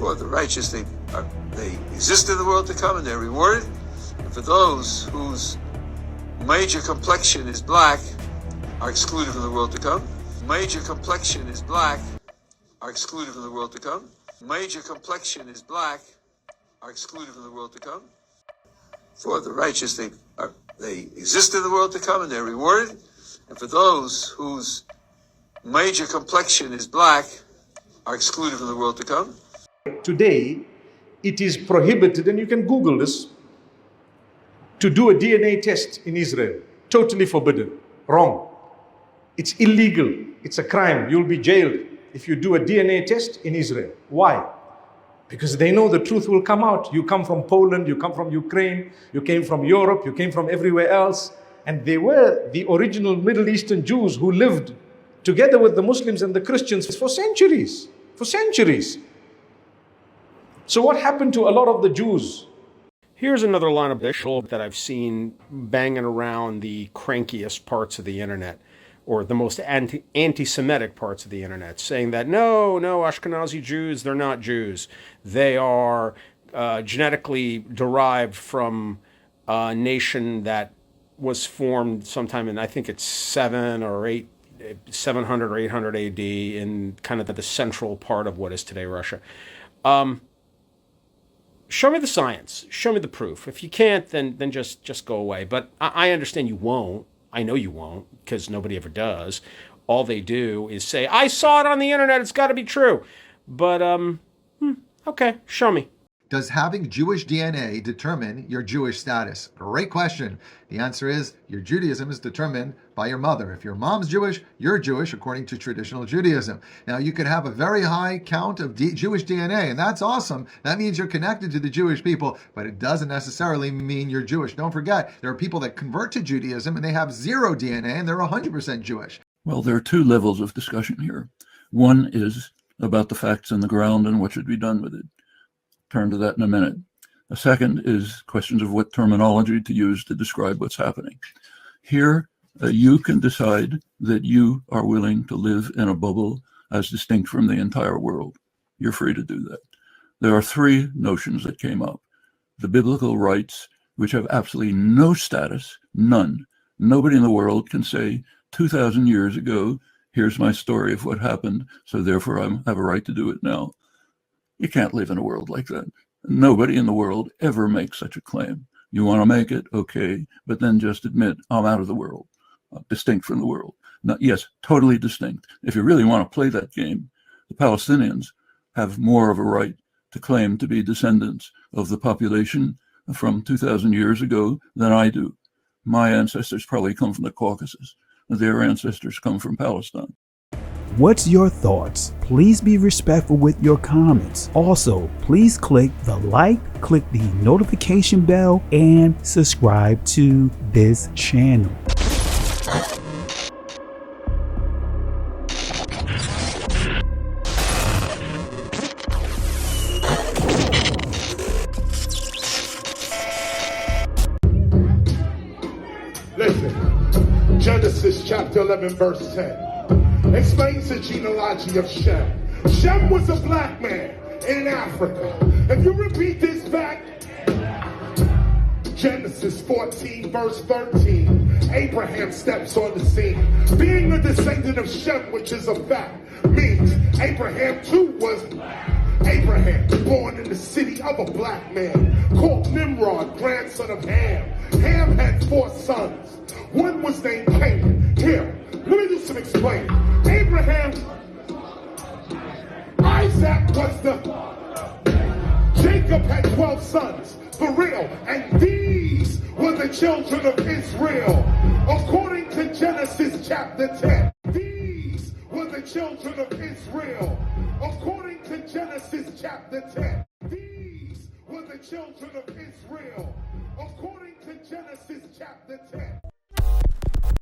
For the righteous, they exist in the world to come and they're rewarded. And for those whose major complexion is black are excluded from the world to come. Major complexion is black are excluded from the world to come. Major complexion is black are excluded from the world to come. For the righteous, they exist in the world to come and they're rewarded. And for those whose major complexion is black are excluded from the world to come. Today, it is prohibited, and you can Google this, to do a DNA test in Israel. Totally forbidden. Wrong. It's illegal. It's a crime. You'll be jailed if you do a DNA test in Israel. Why? Because they know the truth will come out. You come from Poland, you come from Ukraine, you came from Europe, you came from everywhere else. And they were the original Middle Eastern Jews who lived together with the Muslims and the Christians for centuries. For centuries. So what happened to a lot of the Jews? Here's another line of bullshit that I've seen banging around the crankiest parts of the internet, or the most anti-Semitic parts of the internet, saying that no, Ashkenazi Jews, they're not Jews. They are genetically derived from a nation that was formed sometime in, I think it's 700 or 800 AD in kind of the central part of what is today Russia. Show me the science. Show me the proof. If you can't, then just go away. But I understand you won't. I know you won't, because nobody ever does. All they do is say, I saw it on the internet, it's got to be true. But, okay, show me. Does having Jewish DNA determine your Jewish status? Great question. The answer is your Judaism is determined by your mother. If your mom's Jewish, you're Jewish according to traditional Judaism. Now, you could have a very high count of Jewish DNA, and that's awesome. That means you're connected to the Jewish people, but it doesn't necessarily mean you're Jewish. Don't forget, there are people that convert to Judaism and they have zero DNA and they're 100% Jewish. Well, there are two levels of discussion here. One is about the facts on the ground and what should be done with it. Turn to that in a minute. A second is questions of what terminology to use to describe what's happening. Here, you can decide that you are willing to live in a bubble as distinct from the entire world. You're free to do that. There are three notions that came up. The biblical rights, which have absolutely no status, none. Nobody in the world can say, 2,000 years ago, here's my story of what happened, so therefore I have a right to do it now. You can't live in a world like that. Nobody in the world ever makes such a claim. You want to make it, okay, but then just admit, I'm out of the world, distinct from the world. Not, yes, totally distinct. If you really want to play that game, the Palestinians have more of a right to claim to be descendants of the population from 2,000 years ago than I do. My ancestors probably come from the Caucasus. Their ancestors come from Palestine. What's your thoughts? Please be respectful with your comments. Also, please click the like, click the notification bell, and subscribe to this channel. Listen, Genesis chapter 11 verse 10. Explains the genealogy of Shem. Shem was a black man in Africa. If you repeat this back, Genesis 14 verse 13, Abraham steps on the scene. Being a descendant of Shem, which is a fact, means Abraham too was Abraham, born in the city of a black man, called Nimrod, grandson of Ham. Ham had 4 sons. One was named Canaan. Here, let me do some explaining. Abraham, Isaac was Jacob had 12 sons, for real, and these were the children of Israel. According to Genesis chapter 10, these were the children of Israel. According to Genesis chapter 10, these were the children of Israel. According to Genesis chapter 10.